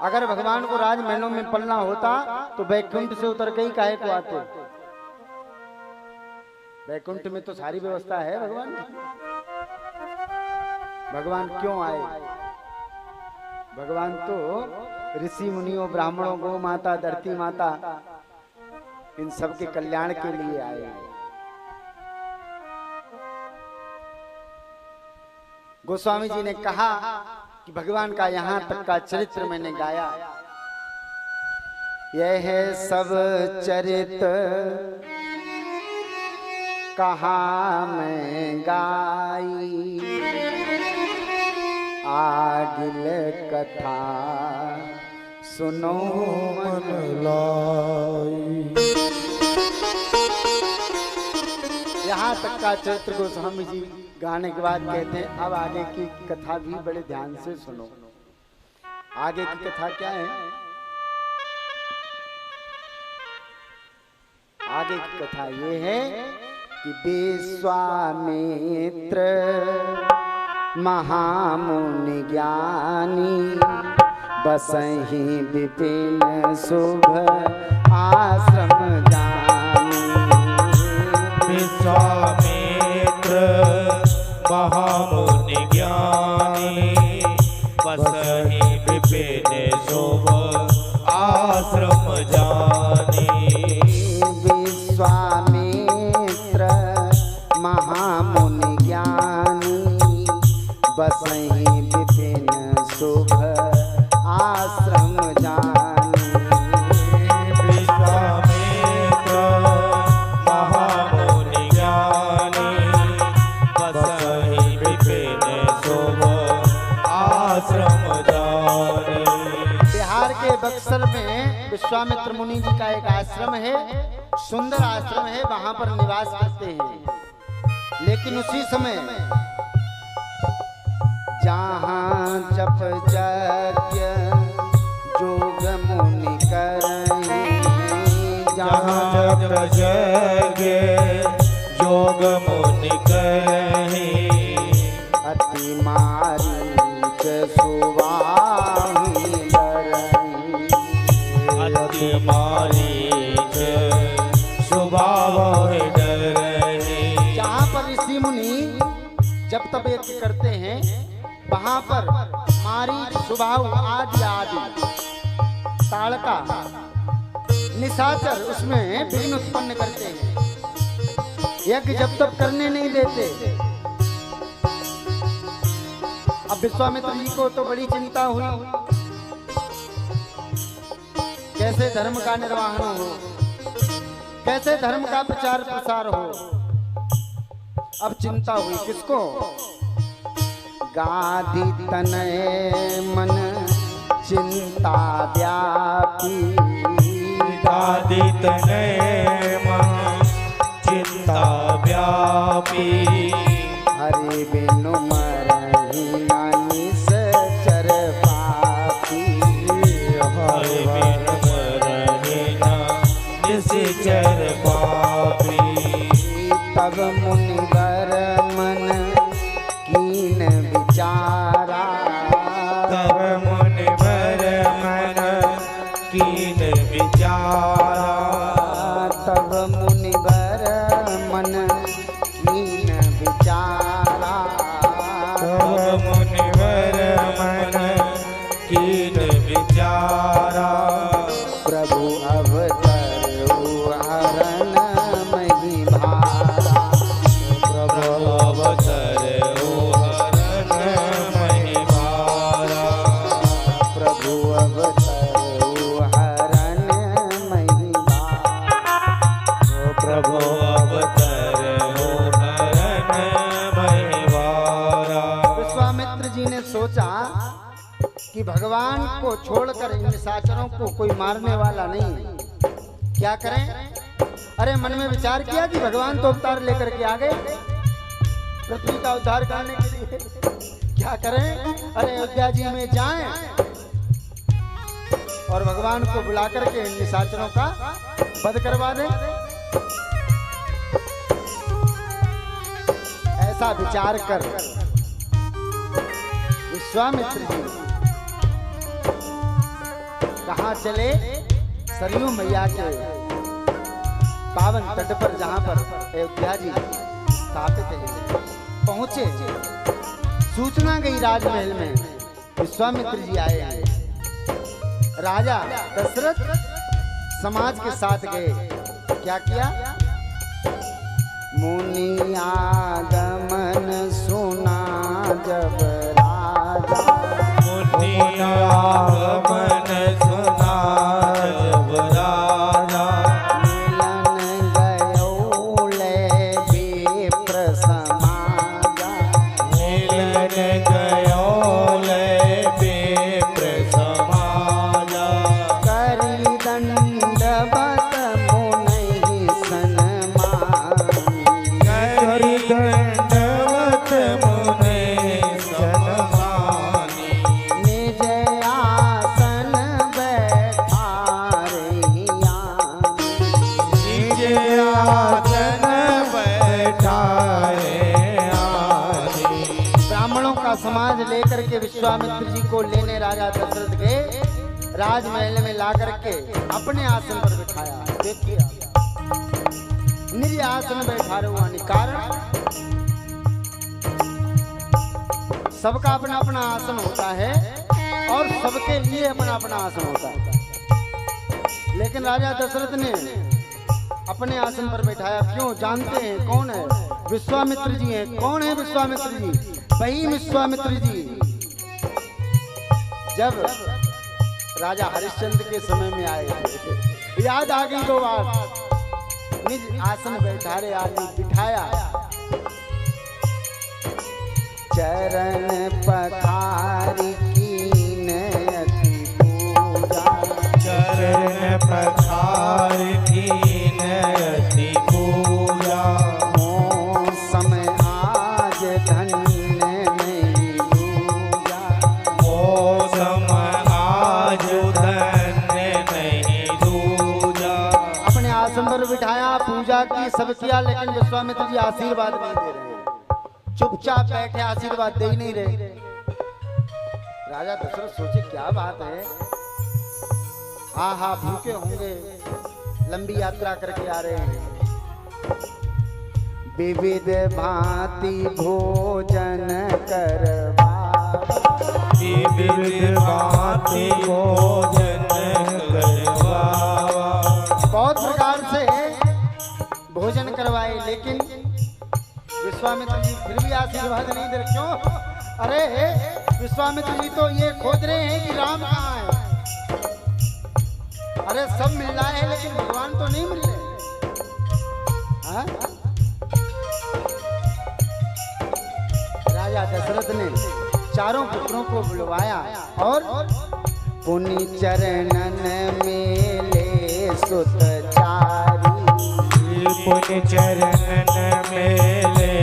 अगर भगवान को राजमहलों में पलना होता तो वैकुंठ से उतर के ही काहे को आते। वैकुंठ में तो सारी व्यवस्था है भगवान की। भगवान क्यों आए? भगवान तो ऋषि मुनियों, ब्राह्मणों, गौ माता, धरती माता, इन सब के कल्याण के लिए आए। गोस्वामी जी ने कहा कि भगवान का यहाँ तक का चरित्र मैंने गाया। यह सब चरित्र कहा मैं गाई, आगिल कथा सुनो मन लाई। यहाँ तक का चरित्र गोस्वामी जी गाने के बाद कहते हैं अब आगे की कथा भी बड़े ध्यान से सुनो। आगे की कथा क्या है? आगे की कथा ये है कि विश्वामित्र महामुनि ज्ञानी बसहि विपिन शुभ आश्रम जानी। विश्वामित्र महामुनि ज्ञानी बसहि विपिन शुभ आश्रम जानी। विश्वामित्र महामुनि ज्ञानी बसहि विपिन शुभ आश्रम जानी। विश्वामित्र महामुनि ज्ञानी बसहि विपिन शुभ आश्रम जानी। बिहार के बक्सर में विश्वामित्र मुनि जी का एक आश्रम है, सुंदर आश्रम है, वहां पर निवास करते हैं। लेकिन उसी समय जहाँ जप यज्ञ जोग मुनि करहि, जहाँ जप यज्ञ जोग मुनि करहि, अति मारीच सुबाहि डरहि। अति मारीच सुबाहि डरहि। जहाँ पर ऋषि मुनि जब तब यज्ञ करते हैं, वहां पर मारीच, सुबाहु आदि आदि ताड़का, निशाचर उसमें विघ्न उत्पन्न करते हैं, यज्ञ जब तब करने नहीं देते। अब विश्वामित्र जी को तो बड़ी चिंता हुई, कैसे धर्म का निर्वहन हो, कैसे धर्म का प्रचार प्रसार हो। अब चिंता हुई किसको? गाधी तनय मन चिंता व्यापी। गाधी तनय मन चिंता व्यापी। हरि बिनु मरहि न निश्चर पापी। हरि बिनु मरहि न निश्चर पापी। तब मुनिवर मन कीन विचारा। तब मुनिवर मन कीन विचारा। तब मुनिवर मन कीन विचारा। तब मुनिवर मन कीन विचारा। प्रभु अवतरु हरन मही भारा। प्रभु अवतरु हरन मही भारा। प्रभु अवतरु हरन मही भारा। प्रभु अवतरु हरन मही भारा। विश्वामित्र जी ने सोचा कि भगवान को छोड़कर इन निशाचरों को कोई मारने वाला नहीं है, क्या करें? अरे मन में विचार किया कि भगवान तो अवतार लेकर के आ गए पृथ्वी का उद्धार करने के लिए, क्या करें? अरे अयोध्या जी में जाएं और भगवान को बुला करके इन निशाचरों का वध करवा दें। ऐसा विचार कर विश्वामित्र जी कहाँ चले? सरयू मैया के पावन तट पर, जहाँ पर अयोध्या जी स्थापित है, पहुंचे। सूचना गई राजमहल में, विश्वामित्र जी आए हैं। राजा दशरथ समाज के साथ गए। क्या किया? मुनि आगमन सुना जब राजा, मुनि आगमन सुना जब राजा, मिलन गयो ले विप्र समाजा, मिलन गयो ले विप्र समाजा, करी दंडवत मुनि सन्मान, करि दंडवत मुनि सन्मानी, निज आसन बैठारे निज आसन बैठाए आदि। ब्राह्मणों का समाज लेकर के विश्वामित्र जी को लेने राजा दशरथ गए। राजमहल में ला करके अपने आसन पर बिठाया। देखिए निज आसन बैठारे हुआ कारण सबका अपना अपना आसन होता है और सबके लिए अपना अपना आसन होता है। लेकिन राजा दशरथ ने अपने आसन पर बैठाया। क्यों? जानते हैं कौन है? विश्वामित्र जी हैं। कौन है विश्वामित्र जी? वही विश्वामित्र जी जब राजा हरिश्चंद्र के समय में आए थे। याद आ गई दो बार। निज आसन बैठारे आदि बिठाया, चरण पखारी कीन अति पूजा, चरण पखार कीन अति पूजा, मौसम आज धन्य नहीं दूजा, मौसम आज धन्य नहीं दूजा। अपने आसन पर बिठाया, पूजा की, सब किया, लेकिन विश्वामित्र जी आशीर्वाद नहीं दे रहे हैं। चुपचाप बैठे, आशीर्वाद दे ही नहीं रहे। राजा दशरथ सोचे क्या बात है, आहा भूखे होंगे, लंबी यात्रा करके आ रहे हैं। विविध भांति भोजन करवा, विविध भांति भोजन करवावा, बहुत प्रकार से भोजन करवाए, लेकिन विश्वामित्र जी फिर भी आशीर्वाद नहीं दे रहे। क्यों? अरे विश्वामित्र जी तो ये खोज रहे हैं कि राम कहाँ है। अरे सब मिल रहा है लेकिन भगवान तो नहीं मिल रहे। हाँ? राजा दशरथ ने चारों पुत्रों को बुलवाया और पुनि चरणन में ले सुत चारी, पुनि चरणन मेले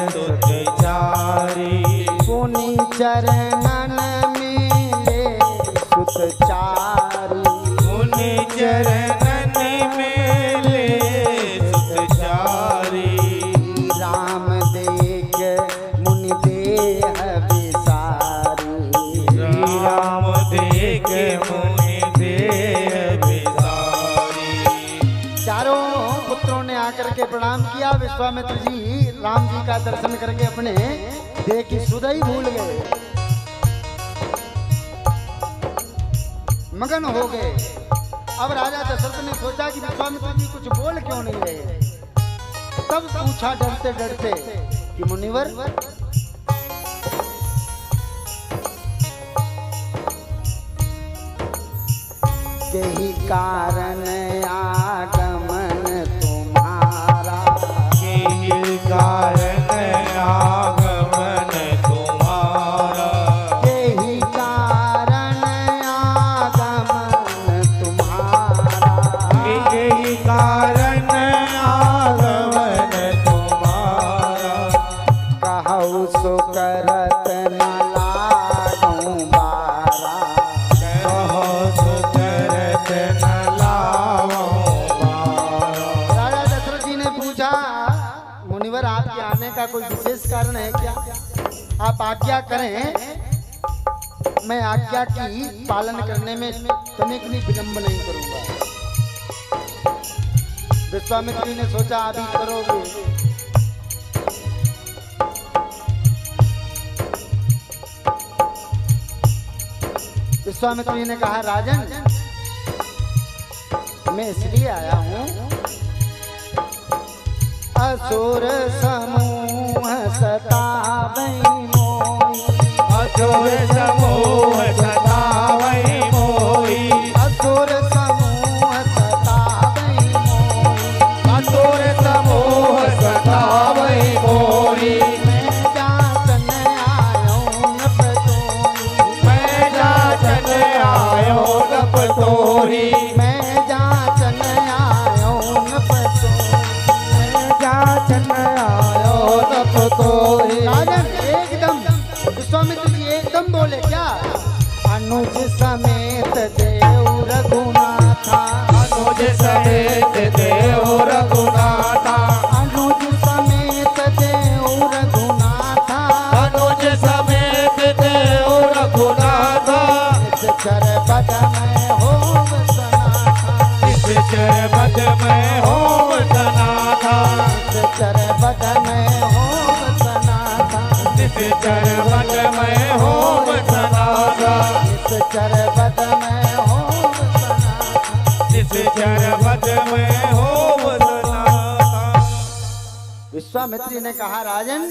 सुतचारी, पुनि चरणन में ले सुत चारी, पुनि चरणन मेले सुतचारी, राम देख मुनि देह विसारी, राम देख मुनि देह विसारी। चारों पुत्रों ने आकर के प्रणाम किया। विश्वामित्र जी राम जी का दर्शन करके अपने देह की सुधा ही भूल गए, मगन हो गए। अब राजा दशरथ ने सोचा कि विश्वामित्र जी कुछ बोल क्यों नहीं रहे। तब पूछा डरते डरते कि मुनिवर, यही कारण आगमन तुम्हारा, यही कारण आगमन तुम्हारा, यही कारण आगमन तुम्हारा, यही कारण आगमन तुम्हारा, कहु सो करत न लागूं बारा, कहो सुकरत न लावों बारा। राजा दशरथ जी ने पूछा, मुनिवर आपके आने का कोई विशेष कारण है क्या? आप आज्ञा करें, मैं आज्ञा की पालन करने में तनिक भी विलंब नहीं करूंगा। विश्वामित्री ने सोचा अभी करोगे। विश्वामित्री ने कहा राजन, मैं इसलिए आया हूं, असुर समूह सतावै मोई, असुर समूह सतावै मोई, असुर समूह सतावै मोई, असुर समूह सतावै मोई। मैं जाचन आयो नप तोरी, मैं जाचन आयो नप तोरी, मैं जाचन आयो नप तोरी, मैं जाचन आयो नप तोरी। राजन एकदम विश्वामित्र जी एकदम बोले क्या, अनुज समेत देव रघुनाथा, अनुज समेत देव रघुनाथा, अनुज समेत देव रघुनाथा, अनुज समेत देव रघुनाथा, चर बद में होम सनाथा, इस चरबद में होम सनाथा, चर बद में होम सनाथा, इस चरबद में होम सनाथा, इस चर बद में होम सनाथा। इस चरबद में होम सनाथा। विश्वामित्री ने कहा राजन,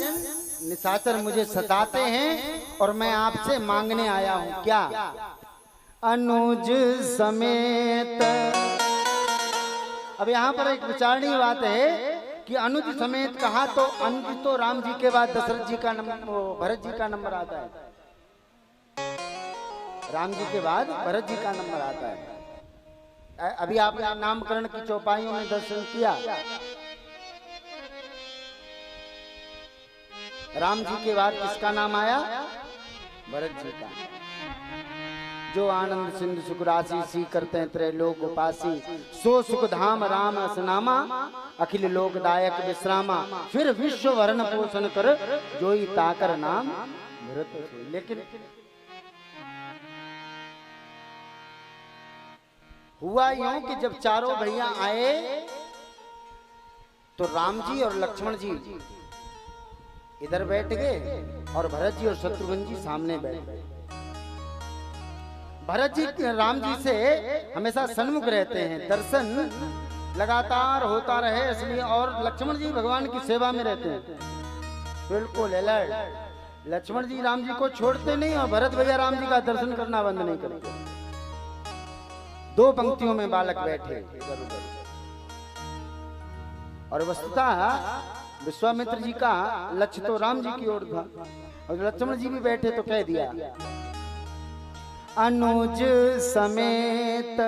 निशाचर मुझे सताते हैं और मैं आपसे मांगने आया हूं क्या, अनुज समेत। अब यहाँ पर एक विचारणीय बात है कि अनुज समेत कहा तो अनुज तो राम जी के बाद दशरथ जी का नंबर, भरत जी का नंबर आता है। राम जी के बाद भरत जी का नंबर आता है। अभी आपने नामकरण की चौपाइयों में दर्शन किया, राम जी के बाद किसका नाम आया, भरत जी का। जो आनंद सिंधु सुख राशि सी करते हैं त्रैलोक उपासी, सो सुख धाम राम असनामा, अखिल लोक दायक विश्रामा, फिर विश्व वरण पोषण कर, जोई ताकर नाम भरत सोई। लेकिन हुआ यूं कि जब चारों भैया आए तो राम जी और लक्ष्मण जी इधर बैठ गए और भरत जी और शत्रुघ्न जी सामने बैठ गए। भरत जी राम जी से हमेशा सन्मुख रहते हैं, दर्शन लगातार होता रहे इसलिए, और लक्ष्मण जी भगवान की सेवा में रहते हैं बिल्कुल अलर्ट। लक्ष्मण जी राम जी को छोड़ते नहीं और भरत भैया राम जी का दर्शन करना बंद नहीं करते। दो पंक्तियों में बालक बैठे और वस्तुतः विश्वामित्र जी का लक्ष्य तो राम जी की ओर था और लक्ष्मण जी भी बैठे तो कह दिया, अनुज समेत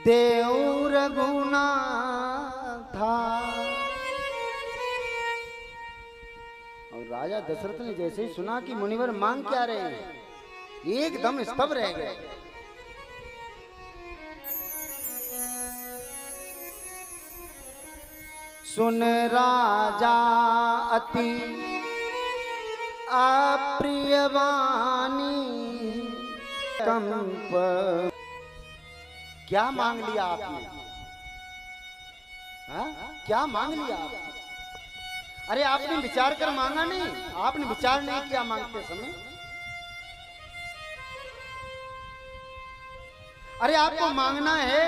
देव रघुनाथा। और राजा दशरथ ने जैसे ही सुना कि मुनिवर मांग क्या रहे हैं, एकदम स्तब्ध रह गए। सुन राजा अति अप्रियवाणी कंप। क्या मांग लिया आपने, हा? क्या मांग लिया आपने? अरे आपने विचार कर मांगा नहीं, आपने विचार नहीं किया मांगते समय। अरे आपको मांगना है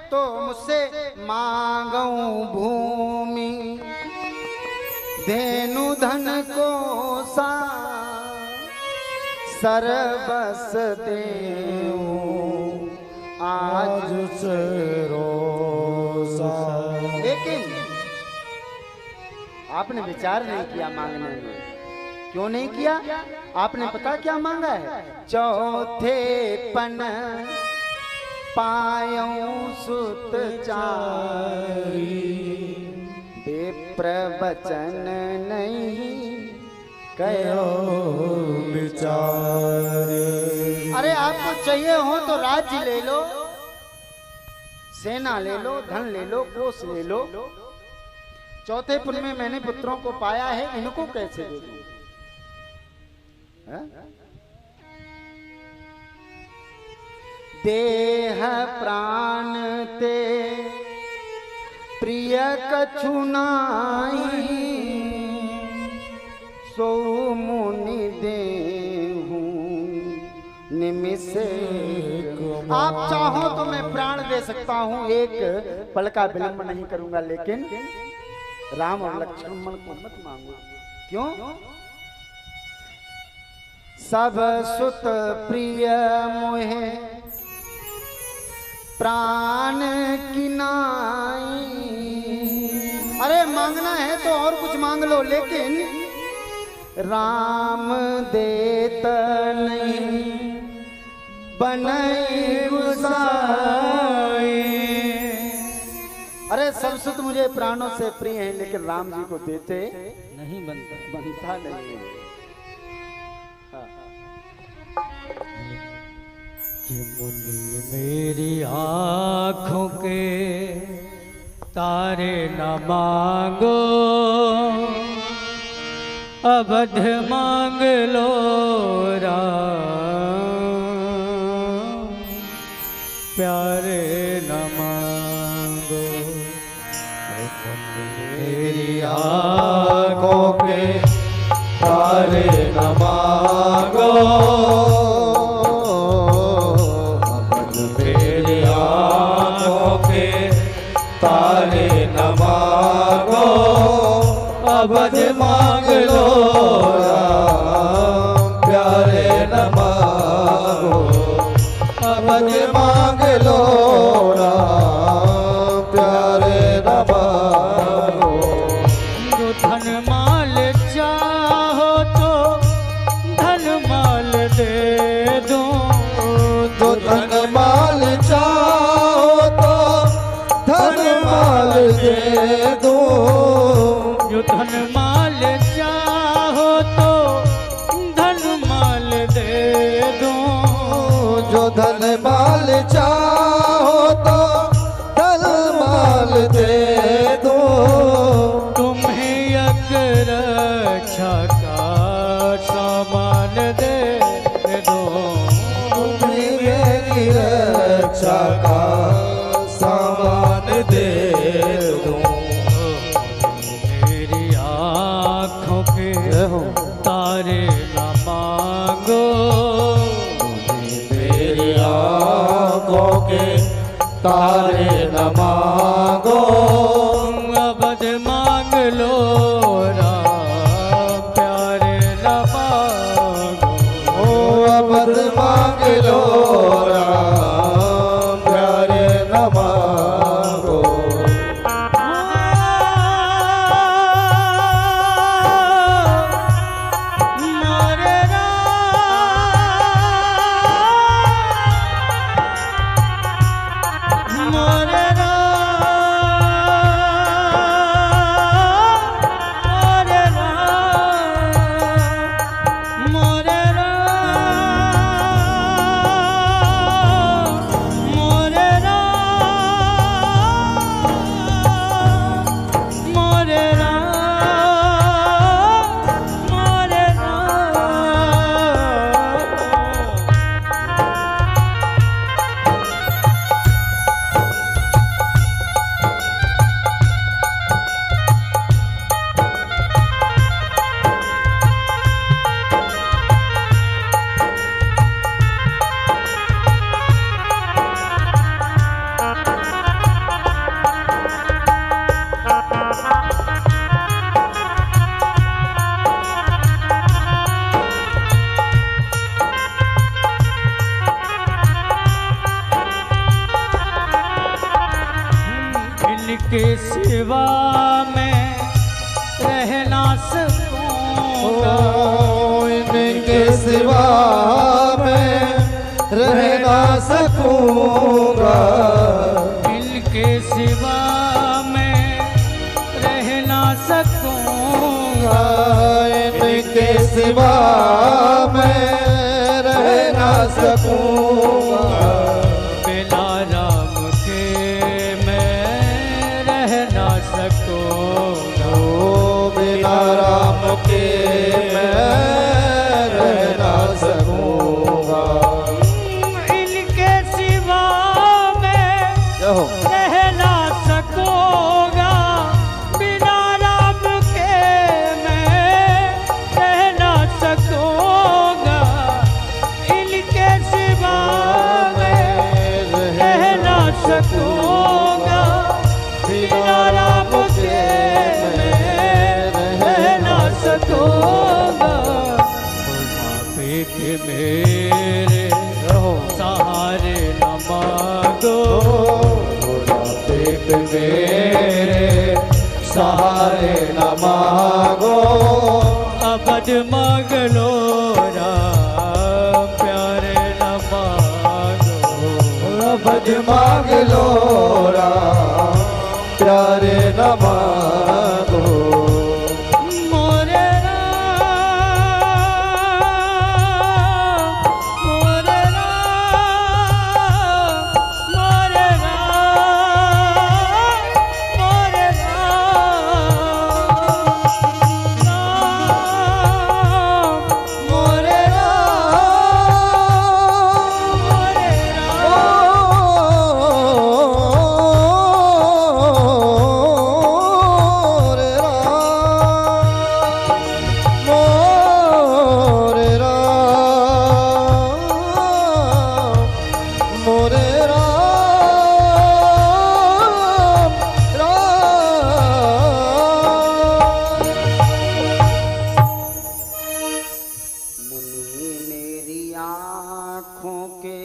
तो मुझसे मांगो भूमि धेनु धन को सा, सरबस देऊं आज से रोसा। लेकिन आपने विचार नहीं किया मांगने में। क्यों नहीं किया? आपने पता क्या मांगा है? चौथे पन पायूं सुत चारी, बेप्रवचन नहीं कहो विचार। अरे आपको चाहिए हो तो राज्य ले लो, सेना ले लो, धन ले लो, कोष ले लो। चौथे पुन में मैंने पुत्रों को पाया है, इनको कैसे दे दूं? देह प्राण ते प्रिय कछु नाई, सो मुनि देहूं निमिषे। आप चाहो तो मैं प्राण दे सकता हूं, एक पल का विलंब नहीं करूंगा, लेकिन राम और लक्ष्मण को मत मांगो। क्यों? सब सुत प्रिय मोहे प्राण की नाई। अरे मांगना है तो और कुछ मांग लो, लेकिन राम देत नहीं बनई गुसाई। अरे सब सुत मुझे प्राणों से प्रिय है, लेकिन राम जी को देते नहीं बनता नहीं। कि मुनि मेरी आँखों के तारे न मांगो, अवध मांग लो राम, प्यारे न मांगो। मेरी आँखों के तारे न मांगो, मेरी आँखों के तारे न मांगो, अवध मांग लो राम, प्यारे न मांगो, अवध मांग लो राम, प्यारे न मांगो। जो धन माल चाहो तो धन माल दे दूं, जो धन माल चाहो तो धन माल दे दूं, जो धन माल चाहो तो धन माल दे दूं, जो धन माल चाहो तो धन माल दे दूं। तुम्हें एक रक्षा का सामान दे दूं, तुम्हें मेरी रक्षा का सामान दे दूं। तारे न मांगो, मेरी आँखों के तारे न मांगो, अवध मांग लो राम, प्यारे न मांगो, अवध मांग लो राम, प्यारे न मांगो। के सिवा मैं रहना सकूंगा, इनके सिवा मैं रहना सकूंगा, इनके सिवा मैं रहना सकूंगा, इनके सिवा मैं रहना सकूंगा। बिना राम के मैं रहना सकूंगा, बिना राम के मैं रहना सकूंगा। इनके सिवा सकूंगा, बिना राम के मैं रह ना सकूंगा। बुढ़ापे के मेरे सहारे न मांगो, बुढ़ापे के मेरे सहारे न मांगो। अबद मांग लो राम प्यारे न मांगो, अबद मांग लो राम प्यारे न मांगो। मोरे राम, मोरे राम, मोरे राम, मोरे राम, मोरे मुनि मेरी आँखों के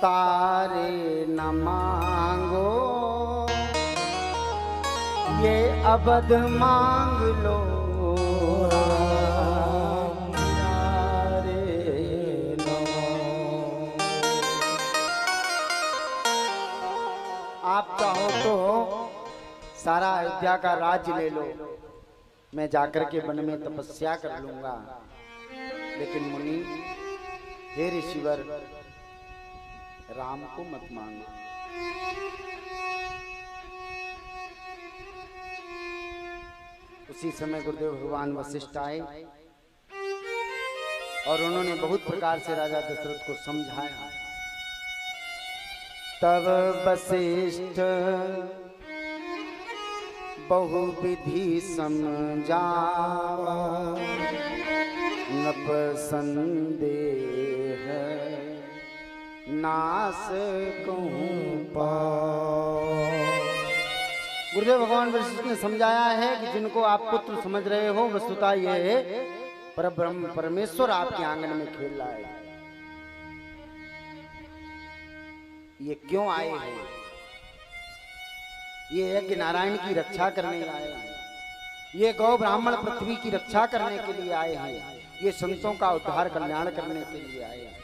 तारे न मांगो, ये अबद मांग लो राम प्यारे न मांगो। आप चाहो तो सारा अयोध्या का राज्य ले लो, मैं जाकर के वन में तपस्या कर लूंगा, लेकिन मुनि हे ऋषिवर राम को मत मांगो। उसी समय गुरुदेव भगवान वशिष्ठ आए और उन्होंने बहुत प्रकार से राजा दशरथ को समझाया। तब वशिष्ठ बहुविधि समझावा, नप संदेह नास कहूँ पाओ। गुरुदेव भगवान वशिष्ठ ने समझाया है कि जिनको आप पुत्र समझ रहे हो, वस्तुतः ये परब्रह्म परमेश्वर आपके आंगन में खेल रहा है। ये क्यों आए हैं? ये यज्ञ नारायण की रक्षा करने आए हैं, ये गौ ब्राह्मण पृथ्वी की रक्षा करने के लिए आए हैं, ये संतों का उद्धार कल्याण करने के लिए आए हैं।